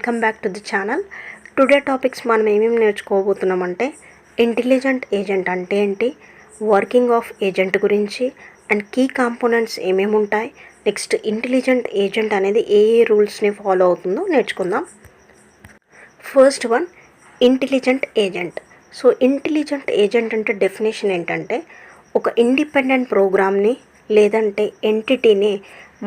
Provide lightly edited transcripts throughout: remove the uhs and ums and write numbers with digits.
Welcome back to the channel. Today topics మనం ఏమేమి నేర్చుకోబోతున్నామంటే intelligent agent అంటే ఏంటి, వర్కింగ్ ఆఫ్ ఏజెంట్ గురించి అండ్ కీ కాంపోనెంట్స్ ఏమేమి ఉంటాయి, నెక్స్ట్ ఇంటెలిజెంట్ ఏజెంట్ అనేది ఏ రూల్స్ని ఫాలో అవుతుందో నేర్చుకుందాం. First one, intelligent agent. So intelligent agent అంటే డెఫినేషన్ ఏంటంటే ఒక ఇండిపెండెంట్ ప్రోగ్రామ్ని లేదంటే ఎంటిటీని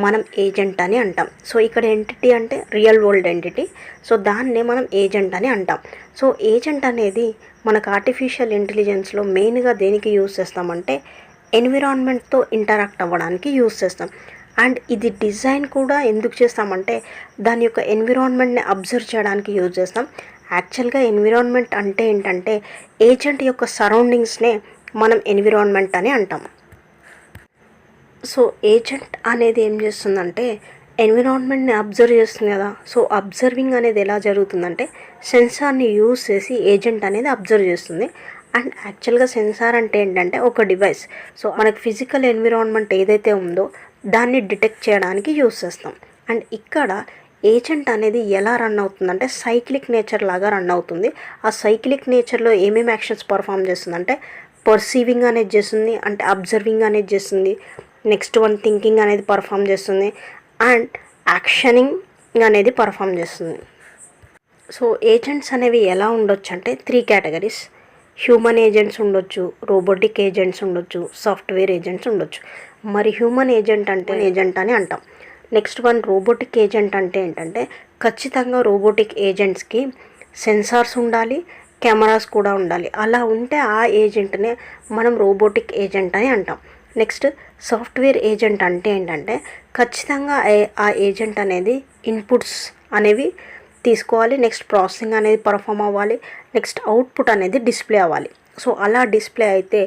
మనం ఏజెంట్ అని అంటాం. సో ఇక్కడ ఎంటిటీ అంటే రియల్ వరల్డ్ ఎంటిటీ, సో దాన్నే మనం ఏజెంట్ అని అంటాం. సో ఏజెంట్ అనేది మనకు ఆర్టిఫిషియల్ ఇంటెలిజెన్స్లో మెయిన్గా దేనికి యూజ్ చేస్తామంటే ఎన్విరాన్మెంట్తో ఇంటరాక్ట్ అవ్వడానికి యూజ్ చేస్తాం. అండ్ ఇది డిజైన్ కూడా ఎందుకు చేస్తామంటే దాని యొక్క ఎన్విరాన్మెంట్ని అబ్జర్వ్ చేయడానికి యూజ్ చేస్తాం. యాక్చువల్గా ఎన్విరాన్మెంట్ అంటే ఏంటంటే ఏజెంట్ యొక్క సరౌండింగ్స్నే మనం ఎన్విరాన్మెంట్ అని అంటాం. సో ఏజెంట్ అనేది ఏం చేస్తుందంటే ఎన్విరాన్మెంట్ని అబ్జర్వ్ చేస్తుంది కదా. సో అబ్జర్వింగ్ అనేది ఎలా జరుగుతుందంటే సెన్సార్ని యూజ్ చేసి ఏజెంట్ అనేది అబ్జర్వ్ చేస్తుంది. అండ్ యాక్చువల్గా సెన్సార్ అంటే ఏంటంటే ఒక డివైస్. సో మనకి ఫిజికల్ ఎన్విరాన్మెంట్ ఏదైతే ఉందో దాన్ని డిటెక్ట్ చేయడానికి యూజ్ చేస్తాం. అండ్ ఇక్కడ ఏజెంట్ అనేది ఎలా రన్ అవుతుందంటే సైక్లిక్ నేచర్ లాగా రన్ అవుతుంది. ఆ సైక్లిక్ నేచర్లో ఏమేమి యాక్షన్స్ పర్ఫామ్ చేస్తుందంటే పర్సీవింగ్ అనేది చేస్తుంది, అంటే అబ్జర్వింగ్ అనేది చేస్తుంది, నెక్స్ట్ వన్ థింకింగ్ అనేది పర్ఫామ్ చేస్తుంది, అండ్ యాక్షనింగ్ అనేది పర్ఫామ్ చేస్తుంది. సో ఏజెంట్స్ అనేవి ఎలా ఉండొచ్చు అంటే 3 కేటగిరీస్. హ్యూమన్ ఏజెంట్స్ ఉండొచ్చు, రోబోటిక్ ఏజెంట్స్ ఉండొచ్చు, సాఫ్ట్వేర్ ఏజెంట్స్ ఉండొచ్చు. మరి హ్యూమన్ ఏజెంట్ అంటే ఏజెంట్ అని అంటాం. నెక్స్ట్ వన్ రోబోటిక్ ఏజెంట్ అంటే ఏంటంటే ఖచ్చితంగా రోబోటిక్ ఏజెంట్స్కి సెన్సార్స్ ఉండాలి, కెమెరాస్ కూడా ఉండాలి. అలా ఉంటే ఆ ఏజెంట్నే మనం రోబోటిక్ ఏజెంట్ అని అంటాం. నెక్స్ట్ సాఫ్ట్వేర్ ఏజెంట్ అంటే ఏంటంటే ఖచ్చితంగా ఆ ఏజెంట్ అనేది ఇన్పుట్స్ అనేవి తీసుకోవాలి, నెక్స్ట్ ప్రాసెసింగ్ అనేది పర్ఫామ్ అవ్వాలి, నెక్స్ట్ అవుట్పుట్ అనేది డిస్ప్లే అవ్వాలి. సో అలా డిస్ప్లే అయితే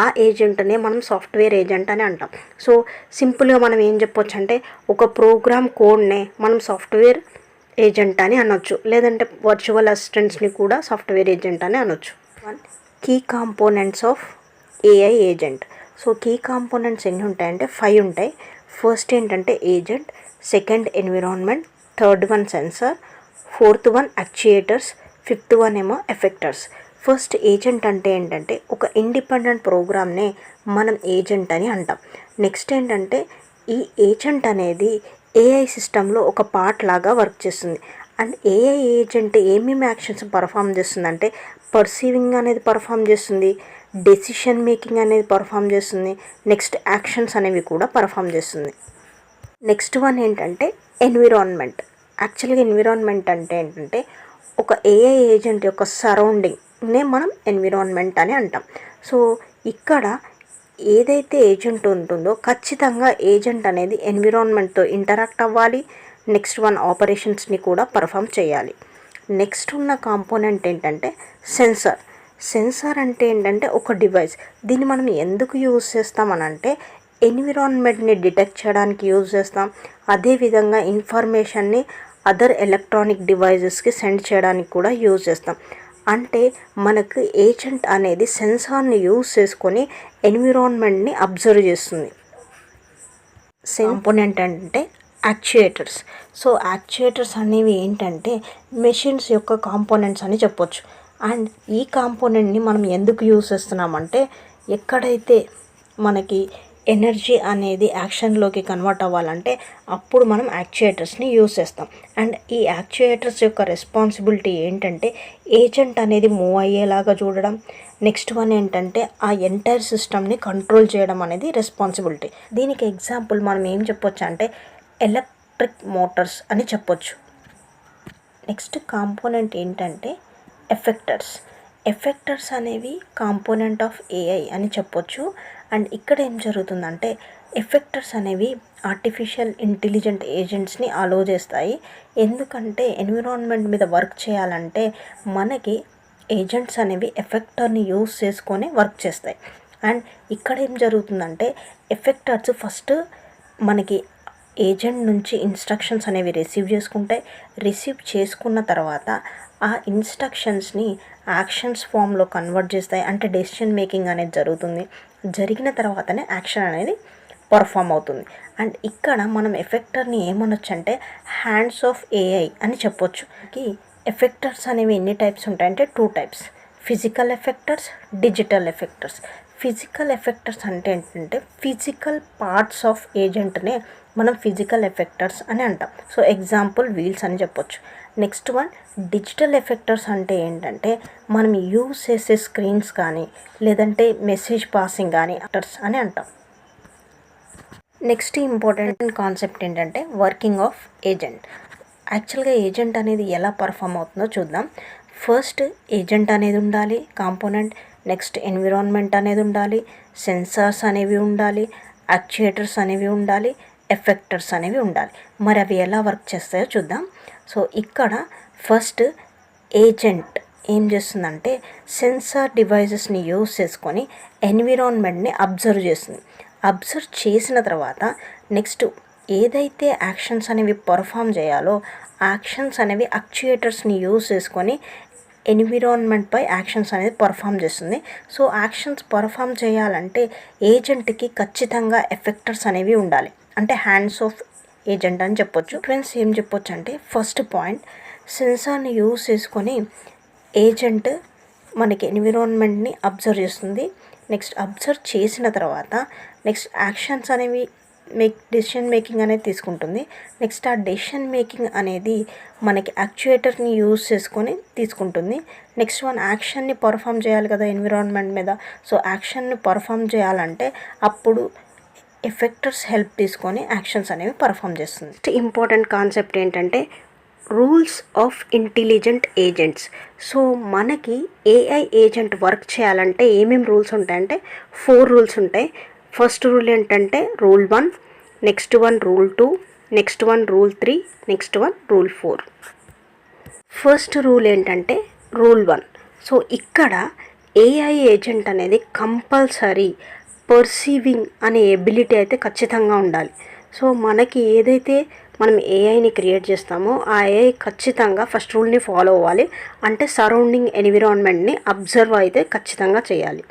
ఆ ఏజెంట్నే మనం సాఫ్ట్వేర్ ఏజెంట్ అని అంటాం. సో సింపుల్గా మనం ఏం చెప్పొచ్చు అంటే ఒక ప్రోగ్రామ్ కోడ్నే మనం సాఫ్ట్వేర్ ఏజెంట్ అని అనొచ్చు, లేదంటే వర్చువల్ అసిస్టెంట్స్ని కూడా సాఫ్ట్వేర్ ఏజెంట్ అని అనొచ్చు. Key components of AI agent. So key components ఎన్ని ఉంటాయంటే 5 ఉంటాయి. ఫస్ట్ ఏంటంటే agent, second environment, third one sensor, fourth one actuators, fifth one ఏమో ఎఫెక్టర్స్. ఫస్ట్ ఏజెంట్ అంటే ఏంటంటే ఒక ఇండిపెండెంట్ ప్రోగ్రామ్నే మనం ఏజెంట్ అని అంటాం. నెక్స్ట్ ఏంటంటే ఈ ఏజెంట్ అనేది ఏఐ సిస్టంలో ఒక పార్ట్ లాగా వర్క్ చేస్తుంది. అండ్ ఏఐ ఏజెంట్ ఏమేమి యాక్షన్స్ పర్ఫామ్ చేస్తుందంటే పర్సీవింగ్ అనేది పర్ఫామ్ చేస్తుంది, డెసిషన్ మేకింగ్ అనేది పర్ఫామ్ చేస్తుంది, నెక్స్ట్ యాక్షన్స్ అనేవి కూడా పర్ఫామ్ చేస్తుంది. నెక్స్ట్ వన్ ఏంటంటే ఎన్విరాన్మెంట్. యాక్చువల్గా ఎన్విరాన్మెంట్ అంటే ఏంటంటే ఒక ఏఐ ఏజెంట్ యొక్క సరౌండింగ్నే మనం ఎన్విరాన్మెంట్ అని అంటాం. సో ఇక్కడ ఏదైతే ఏజెంట్ ఉంటుందో ఖచ్చితంగా ఏజెంట్ అనేది ఎన్విరాన్మెంట్తో ఇంటరాక్ట్ అవ్వాలి, నెక్స్ట్ వన్ ఆపరేషన్స్ని కూడా పర్ఫామ్ చేయాలి. నెక్స్ట్ ఉన్న కాంపోనెంట్ ఏంటంటే సెన్సార్. సెన్సార్ అంటే ఏంటంటే ఒక డివైస్. దీన్ని మనం ఎందుకు యూజ్ చేస్తామనంటే ఎన్విరాన్మెంట్ని డిటెక్ట్ చేయడానికి యూజ్ చేస్తాం, అదేవిధంగా ఇన్ఫర్మేషన్ని అదర్ ఎలక్ట్రానిక్ డివైజెస్కి సెండ్ చేయడానికి కూడా యూజ్ చేస్తాం. అంటే మనకు ఏజెంట్ అనేది సెన్సార్ని యూజ్ చేసుకొని ఎన్విరాన్మెంట్ని అబ్జర్వ్ చేస్తుంది. కాంపోనెంట్ అంటే యాక్చుయేటర్స్. సో యాక్చుయేటర్స్ అనేవి ఏంటంటే మెషిన్స్ యొక్క కాంపోనెంట్స్ అని చెప్పొచ్చు. అండ్ ఈ కాంపోనెంట్ని మనం ఎందుకు యూజ్ చేస్తున్నామంటే ఎక్కడైతే మనకి ఎనర్జీ అనేది యాక్షన్లోకి కన్వర్ట్ అవ్వాలంటే అప్పుడు మనం యాక్చుయేటర్స్ని యూజ్ చేస్తాం. అండ్ ఈ యాక్చుయేటర్స్ యొక్క రెస్పాన్సిబిలిటీ ఏంటంటే ఏజెంట్ అనేది మూవ్ అయ్యేలాగా చూడడం, నెక్స్ట్ వన్ ఏంటంటే ఆ ఎంటైర్ సిస్టమ్ని కంట్రోల్ చేయడం అనేది రెస్పాన్సిబిలిటీ. దీనికి ఎగ్జాంపుల్ మనం ఏం చెప్పొచ్చు అంటే ఎలక్ట్రిక్ మోటార్స్ అని చెప్పొచ్చు. నెక్స్ట్ కాంపోనెంట్ ఏంటంటే ఎఫెక్టర్స్. ఎఫెక్టర్స్ అనేవి కాంపోనెంట్ ఆఫ్ ఏఐ అని చెప్పొచ్చు. అండ్ ఇక్కడ ఏం జరుగుతుందంటే ఎఫెక్టర్స్ అనేవి ఆర్టిఫిషియల్ ఇంటెలిజెంట్ ఏజెంట్స్ని అలో చేస్తాయి. ఎందుకంటే ఎన్విరాన్మెంట్ మీద వర్క్ చేయాలంటే మనకి ఏజెంట్స్ అనేవి ఎఫెక్టర్ని యూజ్ చేసుకొని వర్క్ చేస్తాయి. అండ్ ఇక్కడ ఏం జరుగుతుందంటే ఎఫెక్టర్స్ ఫస్ట్ మనకి ఏజెంట్ నుంచి ఇన్స్ట్రక్షన్స్ అనేవి రిసీవ్ చేసుకుంటాయి. రిసీవ్ చేసుకున్న తర్వాత ఆ ఇన్స్ట్రక్షన్స్ని యాక్షన్స్ ఫామ్లో కన్వర్ట్ చేస్తాయి. అంటే డెసిషన్ మేకింగ్ అనేది జరుగుతుంది. జరిగిన తర్వాతనే యాక్షన్ అనేది పర్ఫామ్ అవుతుంది. అండ్ ఇక్కడ మనం ఎఫెక్టర్ని ఏమనొచ్చు అంటే హ్యాండ్స్ ఆఫ్ ఏఐ అని చెప్పొచ్చు. ఎఫెక్టర్స్ అనేవి ఎన్ని టైప్స్ ఉంటాయంటే 2 types, physical effectors, digital effectors. Physical effectors అంటే ఏంటంటే ఫిజికల్ పార్ట్స్ ఆఫ్ ఏజెంట్నే మనం ఫిజికల్ ఎఫెక్టర్స్ అని అంటాం. సో ఎగ్జాంపుల్ వీల్స్ అని చెప్పొచ్చు. నెక్స్ట్ వన్ డిజిటల్ ఎఫెక్టర్స్ అంటే ఏంటంటే మనం యూస్ చేసే స్క్రీన్స్ కానీ లేదంటే మెసేజ్ పాసింగ్ కానీ ఎఫెక్టర్స్ అని అంటాం. నెక్స్ట్ ఇంపార్టెంట్ కాన్సెప్ట్ ఏంటంటే వర్కింగ్ ఆఫ్ ఏజెంట్. యాక్చువల్గా ఏజెంట్ అనేది ఎలా పర్ఫామ్ అవుతుందో చూద్దాం. ఫస్ట్ ఏజెంట్ అనేది ఉండాలి కాంపోనెంట్, నెక్స్ట్ ఎన్విరాన్మెంట్ అనేది ఉండాలి, సెన్సార్స్ అనేవి ఉండాలి, యాక్చుయేటర్స్ అనేవి ఉండాలి, ఎఫెక్టర్స్ అనేవి ఉండాలి. మరి అవి ఎలా వర్క్ చేస్తాయో చూద్దాం. సో ఇక్కడ ఫస్ట్ ఏజెంట్ ఏం చేస్తుందంటే సెన్సార్ డివైజెస్ని యూస్ చేసుకొని ఎన్విరాన్మెంట్ని అబ్జర్వ్ చేస్తుంది. అబ్జర్వ్ చేసిన తర్వాత నెక్స్ట్ ఏదైతే యాక్షన్స్ అనేవి పర్ఫామ్ చేయాలో యాక్షన్స్ అనేవి యాక్చుయేటర్స్ని యూస్ చేసుకొని ఎన్విరాన్మెంట్పై యాక్షన్స్ అనేది పర్ఫామ్ చేస్తుంది. సో యాక్షన్స్ పర్ఫామ్ చేయాలంటే ఏజెంట్కి ఖచ్చితంగా ఎఫెక్టర్స్ అనేవి ఉండాలి, అంటే హ్యాండ్స్ ఆఫ్ ఏజెంట్ అని చెప్పొచ్చు. ఫ్రెండ్స్ ఏం చెప్పొచ్చు అంటే ఫస్ట్ పాయింట్ సెన్సార్ని యూస్ చేసుకొని ఏజెంట్ మనకి ఎన్విరాన్మెంట్ని అబ్జర్వ్ చేస్తుంది. నెక్స్ట్ అబ్జర్వ్ చేసిన తర్వాత నెక్స్ట్ యాక్షన్స్ అనేవి డెసిషన్ మేకింగ్ అనేది తీసుకుంటుంది. నెక్స్ట్ ఆ డెసిషన్ మేకింగ్ అనేది మనకి యాక్చుయేటర్ని యూస్ చేసుకొని తీసుకుంటుంది. నెక్స్ట్ వన్ యాక్షన్ని పర్ఫామ్ చేయాలి కదా ఎన్విరాన్మెంట్ మీద. సో యాక్షన్ని పర్ఫామ్ చేయాలంటే అప్పుడు ఎఫెక్టర్స్ హెల్ప్ తీసుకొని యాక్షన్స్ అనేవి పర్ఫామ్ చేస్తుంది. ఇంపార్టెంట్ కాన్సెప్ట్ ఏంటంటే rules of intelligent agents. So మనకి ఏఐ ఏజెంట్ వర్క్ చేయాలంటే ఏమేమి రూల్స్ ఉంటాయంటే 4 రూల్స్ ఉంటాయి. ఫస్ట్ రూల్ ఏంటంటే rule 1, next one rule 2, next one rule 3, next one rule 4. First rule ఏంటంటే రూల్ 1. సో ఇక్కడ ఏఐ ఏజెంట్ అనేది కంపల్సరీ పర్సీవింగ్ అనే ఎబిలిటీ అయితే ఖచ్చితంగా ఉండాలి. సో మనకి ఏదైతే మనం ఏఐని క్రియేట్ చేస్తామో ఆ ఏఐ ఖచ్చితంగా ఫస్ట్ రూల్ని ఫాలో అవ్వాలి, అంటే సరౌండింగ్ ఎన్విరాన్మెంట్ని అబ్జర్వ్ అయితే ఖచ్చితంగా చేయాలి.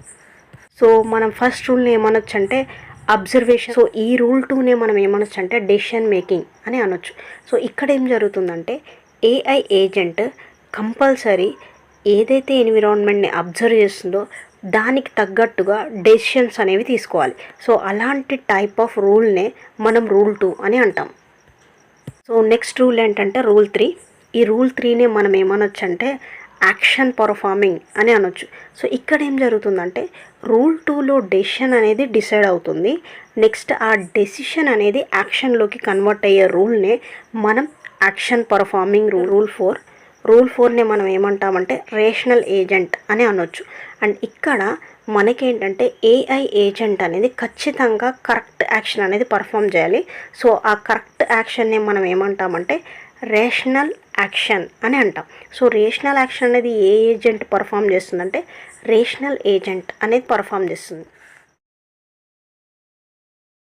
సో మనం ఫస్ట్ రూల్ని ఏమనొచ్చు అంటే అబ్జర్వేషన్. సో ఈ రూల్ 2నే మనం ఏమనొచ్చు అంటే డెసిషన్ మేకింగ్ అని అనొచ్చు. సో ఇక్కడ ఏం జరుగుతుందంటే ఏఐ ఏజెంట్ కంపల్సరీ ఏదైతే ఎన్విరాన్మెంట్ని అబ్జర్వ్ చేస్తుందో దానికి తగ్గట్టుగా డెసిషన్స్ అనేవి తీసుకోవాలి. సో అలాంటి టైప్ ఆఫ్ రూల్నే మనం రూల్ 2 అని అంటాం. సో నెక్స్ట్ రూల్ ఏంటంటే రూల్ 3. ఈ రూల్ 3నే మనం ఏమనొచ్చు అంటే యాక్షన్ పర్ఫార్మింగ్ అని అనొచ్చు. సో ఇక్కడ ఏం జరుగుతుందంటే రూల్ 2లో డెసిషన్ అనేది డిసైడ్ అవుతుంది. నెక్స్ట్ ఆ డెసిషన్ అనేది యాక్షన్లోకి కన్వర్ట్ అయ్యే రూల్నే మనం యాక్షన్ పర్ఫార్మింగ్ రూల్ 4. రూల్ 4నే మనం ఏమంటామంటే రేషనల్ ఏజెంట్ అని అనొచ్చు. అండ్ ఇక్కడ మనకేంటంటే ఏఐ ఏజెంట్ అనేది ఖచ్చితంగా కరెక్ట్ యాక్షన్ అనేది పర్ఫామ్ చేయాలి. సో ఆ కరెక్ట్ యాక్షన్ని మనం ఏమంటామంటే రేషనల్ యాక్షన్ అని అంటాం. సో రేషనల్ యాక్షన్ అనేది ఏ ఏజెంట్ పర్ఫామ్ చేస్తుందంటే రేషనల్ ఏజెంట్ అనేది పర్ఫామ్ చేస్తుంది.